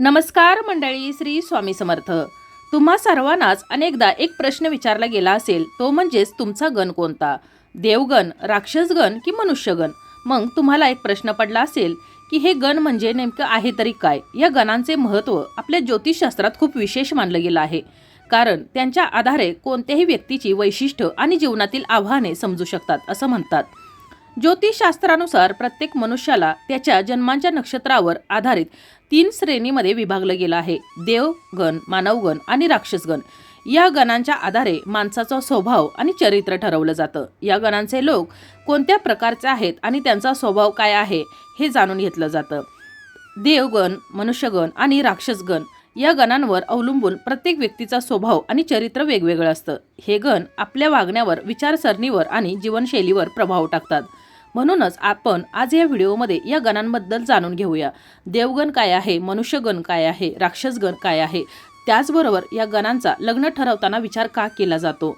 नमस्कार मंडळी, श्री स्वामी समर्थ. तुम्हा सर्वांनाच अनेकदा एक प्रश्न विचारला गेला असेल, तो म्हणजेच तुमचा गण कोणता? देवगण, राक्षसगण की मनुष्यगण? मग तुम्हाला एक प्रश्न पडला असेल की हे गण म्हणजे नेमकं आहे तरी काय? या गणांचे महत्त्व आपल्या ज्योतिषशास्त्रात खूप विशेष मानलं गेलं आहे, कारण त्यांच्या आधारे कोणत्याही व्यक्तीची वैशिष्ट्य आणि जीवनातील आव्हाने समजू शकतात असं म्हणतात. ज्योतिषशास्त्रानुसार प्रत्येक मनुष्याला त्याच्या जन्माच्या नक्षत्रावर आधारित 3 श्रेणीमध्ये विभागलं गेलं आहे: देवगण, मानवगण आणि राक्षसगण. या गणांच्या आधारे माणसाचा स्वभाव आणि चरित्र ठरवलं जातं. या गणांचे लोक कोणत्या प्रकारचे आहेत आणि त्यांचा स्वभाव काय आहे हे जाणून घेतलं जातं. देवगण, मनुष्यगण आणि राक्षसगण या गणांवर अवलंबून प्रत्येक व्यक्तीचा स्वभाव आणि चरित्र वेगवेगळं असतं. हे गण आपल्या वागण्यावर, विचारसरणीवर आणि जीवनशैलीवर प्रभाव टाकतात. म्हणूनच आपण आज या व्हिडिओमध्ये या गणांबद्दल जाणून घेऊया. देवगण काय आहे, मनुष्यगण काय आहे, राक्षसगण काय आहे, त्याचबरोबर या गणांचा लग्न ठरवताना विचार का केला जातो,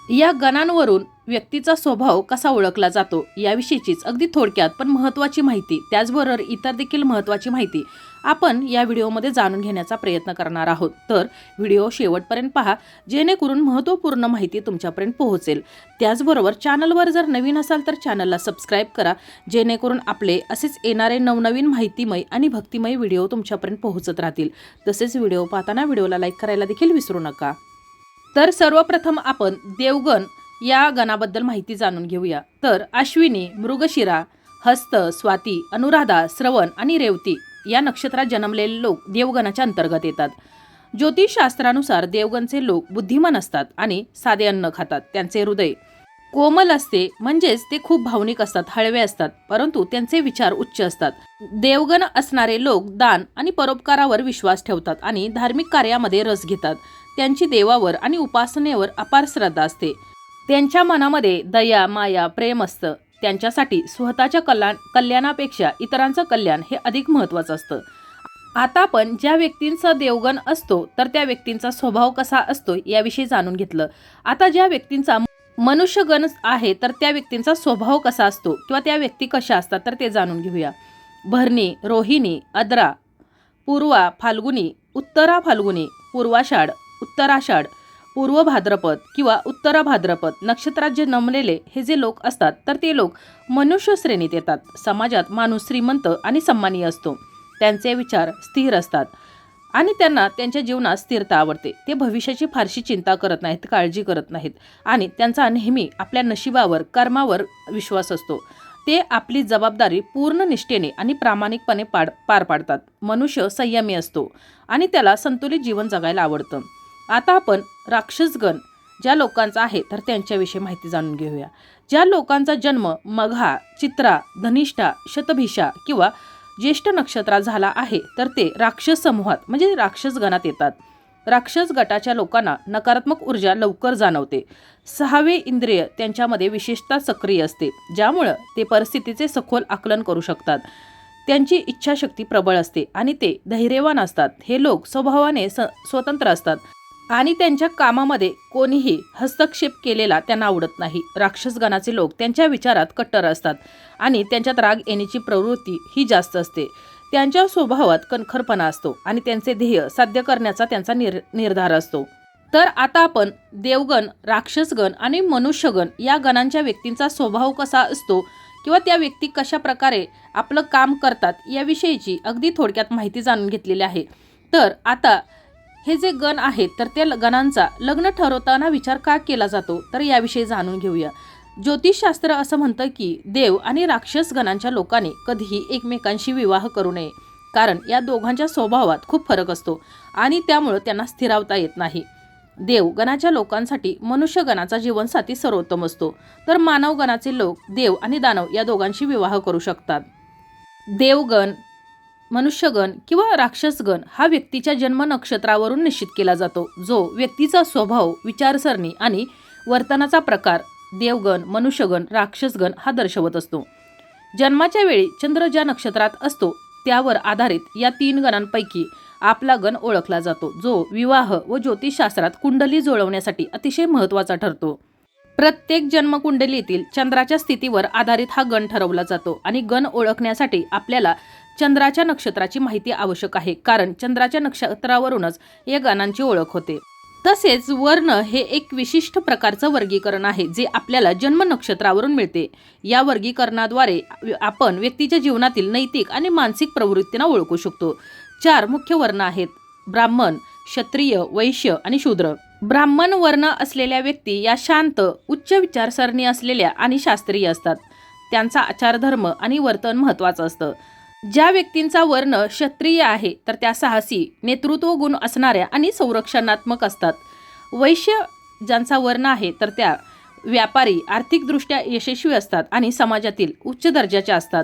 या गणांवरून व्यक्तीचा स्वभाव कसा ओळखला जातो, याविषयीचीच अगदी थोडक्यात पण महत्त्वाची माहिती, त्याचबरोबर इतर देखील महत्त्वाची माहिती आपण या व्हिडिओमध्ये जाणून घेण्याचा प्रयत्न करणार आहोत. तर व्हिडिओ शेवटपर्यंत पहा, जेणेकरून महत्त्वपूर्ण माहिती तुमच्यापर्यंत पोहोचेल. त्याचबरोबर चॅनलवर जर नवीन असाल तर चॅनलला सबस्क्राईब करा, जेणेकरून आपले असेच येणारे नवनवीन माहितीमय आणि भक्तिमय व्हिडिओ तुमच्यापर्यंत पोहोचत राहतील. तसेच व्हिडिओ पाहताना व्हिडिओला लाईक करायला देखील विसरू नका. तर सर्वप्रथम आपण देवगण या गणाबद्दल माहिती जाणून घेऊया. तर अश्विनी, मृगशिरा, हस्त, स्वाती, अनुराधा, श्रवण आणि रेवती या नक्षत्रात जन्मलेले लोक देवगणाच्या अंतर्गत येतात. ज्योतिषशास्त्रानुसार देवगणचे लोक बुद्धिमान असतात आणि साधे अन्न खातात. त्यांचे हृदय कोमल असते, म्हणजेच ते खूप भावनिक असतात, हळवे असतात, परंतु त्यांचे विचार उच्च असतात. देवगण असणारे लोक दान आणि परोपकारावर विश्वास ठेवतात आणि धार्मिक कार्यामध्ये रस घेतात. त्यांची देवावर आणि उपासनेवर अपार श्रद्धा असते. त्यांच्या मनामध्ये दया, माया, प्रेम असतं. त्यांच्यासाठी स्वतःच्या कल्याणापेक्षा इतरांचं कल्याण हे अधिक महत्त्वाचं असतं. आता आपण ज्या व्यक्तींचा देवगण असतो तर त्या व्यक्तींचा स्वभाव कसा असतो याविषयी जाणून घेतलं. आता ज्या व्यक्तींचा मनुष्यगण आहे तर त्या व्यक्तींचा स्वभाव कसा असतो किंवा त्या व्यक्ती कशा असतात तर ते जाणून घेऊया. भरणी, रोहिणी, आद्रा, पूर्वा फाल्गुनी, उत्तरा फाल्गुनी, पूर्वाषाढ, उत्तराषाढ, पूर्व भाद्रपद किंवा उत्तरा भाद्रपद नक्षत्रात जे जन्मलेले हे जे लोक असतात तर ते लोक मनुष्य श्रेणीत येतात. समाजात माणूस श्रीमंत आणि सन्मानीय असतो. त्यांचे विचार स्थिर असतात आणि त्यांना त्यांच्या जीवनात स्थिरता आवडते. ते भविष्याची फारशी चिंता करत नाहीत, काळजी करत नाहीत आणि त्यांचा नेहमी आपल्या नशिबावर, कर्मावर विश्वास असतो. ते आपली जबाबदारी पूर्ण निष्ठेने आणि प्रामाणिकपणे पार पाडतात. मनुष्य संयमी असतो आणि त्याला संतुलित जीवन जगायला आवडतं. आता आपण राक्षसगण ज्या लोकांचा आहे तर त्यांच्याविषयी माहिती जाणून घेऊया. ज्या लोकांचा जन्म मघा, चित्रा, धनिष्ठा, शतभिषा किंवा ज्येष्ठ नक्षत्रात झाला आहे तर ते राक्षस समूहात म्हणजे राक्षस गणात येतात. राक्षस गटाच्या लोकांना नकारात्मक ऊर्जा लवकर जाणवते. 6वे इंद्रिय त्यांच्यामध्ये विशेषतः सक्रिय असते, ज्यामुळं ते परिस्थितीचे सखोल आकलन करू शकतात. त्यांची इच्छाशक्ती प्रबळ असते आणि ते धैर्यवान असतात. हे लोक स्वभावाने स्वतंत्र असतात आणि त्यांच्या कामामध्ये कोणीही हस्तक्षेप केलेला त्यांना आवडत नाही. राक्षस गणाचे लोक त्यांच्या विचारात कट्टर असतात आणि त्यांच्यात राग येण्याची प्रवृत्ती ही जास्त असते. त्यांच्या स्वभावात कणखरपणा असतो आणि त्यांचे ध्येय साध्य करण्याचा त्यांचा निर्धार असतो. तर आता आपण देवगण, राक्षसगण आणि मनुष्यगण या गणांच्या व्यक्तींचा स्वभाव कसा असतो किंवा त्या व्यक्ती कशा प्रकारे आपलं काम करतात याविषयीची अगदी थोडक्यात माहिती जाणून घेतलेली आहे. तर आता हे जे गण आहेत तर त्या गणांचा लग्न ठरवताना विचार का केला जातो तर याविषयी जाणून घेऊया. ज्योतिषशास्त्र असं म्हणतं की देव आणि राक्षस गणांच्या लोकांनी कधीही एकमेकांशी विवाह करू नये, कारण या दोघांच्या स्वभावात खूप फरक असतो आणि त्यामुळं त्यांना स्थिरावता येत नाही. देवगणाच्या लोकांसाठी मनुष्यगणाचा जीवनसाथी सर्वोत्तम असतो, तर मानवगणाचे लोक देव आणि दानव या दोघांशी विवाह करू शकतात. देवगण, मनुष्यगण किंवा राक्षसगण हा व्यक्तीच्या जन्म नक्षत्रावरून निश्चित केला जातो, जो व्यक्तीचा स्वभाव, विचारसरणी आणि वर्तनाचा प्रकार देवगण, मनुष्यगण, राक्षसगण हा दर्शवत असतो. जन्माच्या वेळी चंद्र ज्या नक्षत्रात असतो त्यावर आधारित या 3 गणांपैकी आपला गण ओळखला जातो, जो विवाह व ज्योतिषशास्त्रात कुंडली जुळवण्यासाठी अतिशय महत्त्वाचा ठरतो. प्रत्येक जन्मकुंडलीतील चंद्राच्या स्थितीवर आधारित हा गण ठरवला जातो आणि गण ओळखण्यासाठी आपल्याला चंद्राच्या नक्षत्राची माहिती आवश्यक आहे, कारण चंद्राच्या नक्षत्रावरूनच या गणांची ओळख होते. तसेच वर्ण हे एक विशिष्ट प्रकारचं वर्गीकरण आहे जे आपल्याला जन्म नक्षत्रावरून मिळते. या वर्गीकरणाद्वारे आपण व्यक्तीच्या जीवनातील नैतिक आणि मानसिक प्रवृत्तींना ओळखू शकतो. 4 मुख्य वर्ण आहेत: ब्राह्मण, क्षत्रिय, वैश्य आणि शूद्र. ब्राह्मण वर्ण असलेल्या व्यक्ती या शांत, उच्च विचारसरणी असलेल्या आणि शास्त्रीय असतात. त्यांचा आचारधर्म आणि वर्तन महत्त्वाचं असतं. ज्या व्यक्तींचा वर्ण क्षत्रिय आहे तर त्या साहसी, नेतृत्व गुण असणाऱ्या आणि संरक्षणात्मक असतात. वैश्य ज्यांचा वर्ण आहे तर त्या व्यापारी, आर्थिकदृष्ट्या यशस्वी असतात आणि समाजातील उच्च दर्जाच्या असतात.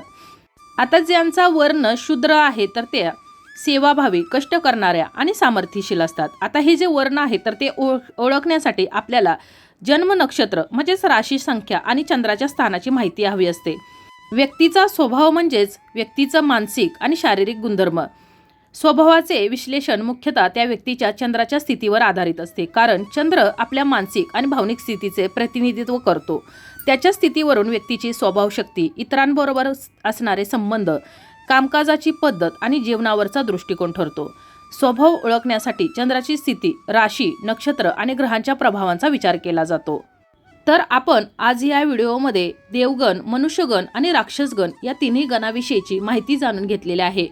आता ज्यांचा वर्ण शूद्र आहे तर त्या सेवाभावी, कष्ट करणाऱ्या आणि सामर्थ्यशील असतात. आता हे जे वर्ण आहे तर ते ओळखण्यासाठी आपल्याला जन्म नक्षत्र म्हणजेच राशी संख्या आणि चंद्राच्या स्थानाची माहिती हवी असते. व्यक्तीचा स्वभाव म्हणजेच व्यक्तीचं मानसिक आणि शारीरिक गुणधर्म. स्वभावाचे विश्लेषण मुख्यतः त्या व्यक्तीच्या चंद्राच्या स्थितीवर आधारित असते, कारण चंद्र आपल्या मानसिक आणि भावनिक स्थितीचे प्रतिनिधित्व करतो. त्याच्या स्थितीवरून व्यक्तीची स्वभावशक्ती, इतरांबरोबर असणारे संबंध, कामकाजाची पद्धत आणि जीवनावरचा दृष्टिकोन ठरतो. स्वभाव ओळखण्यासाठी चंद्राची स्थिती, राशी, नक्षत्र आणि ग्रहांच्या प्रभावांचा विचार केला जातो. तर आपण आज या व्हिडिओमध्ये देवगण, मनुष्यगण आणि राक्षसगण या तिन्ही गणाविषयीची माहिती जाणून घेतलेली आहे.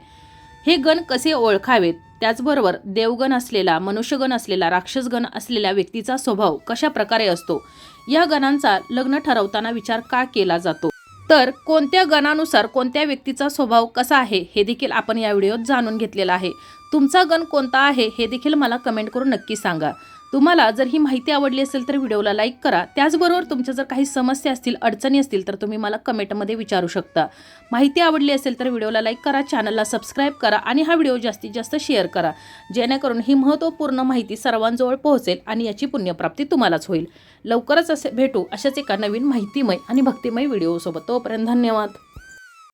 हे गण कसे ओळखावेत, त्याचबरोबर देवगण असलेला, मनुष्यगण असलेला, राक्षसगण असलेल्या व्यक्तीचा स्वभाव कशा प्रकारे असतो, या गणांचा लग्न ठरवताना विचार का केला जातो, तर कोणत्या गणानुसार कोणत्या व्यक्तीचा स्वभाव कसा आहे हे देखील आपण या व्हिडिओत जाणून घेतलेला आहे. तुमचा गण कोणता आहे हे देखील मला कमेंट करून नक्की सांगा. तुम्हाला जर ही माहिती आवडली असेल तर व्हिडिओला लाईक करा. त्याचबरोबर तुमच्या जर काही समस्या असतील, अडचणी असतील तर तुम्ही मला कमेंटमध्ये विचारू शकता. माहिती आवडली असेल तर व्हिडिओला लाईक करा, चॅनलला सबस्क्राईब करा आणि हा व्हिडिओ जास्तीत जास्त शेअर करा, जेणेकरून ही महत्त्वपूर्ण माहिती सर्वांजवळ पोहोचेल आणि याची पुण्यप्राप्ती तुम्हालाच होईल. लवकरच भेटू अशाच एका नवीन माहितीमय आणि भक्तिमय व्हिडिओसोबत. तोपर्यंत धन्यवाद.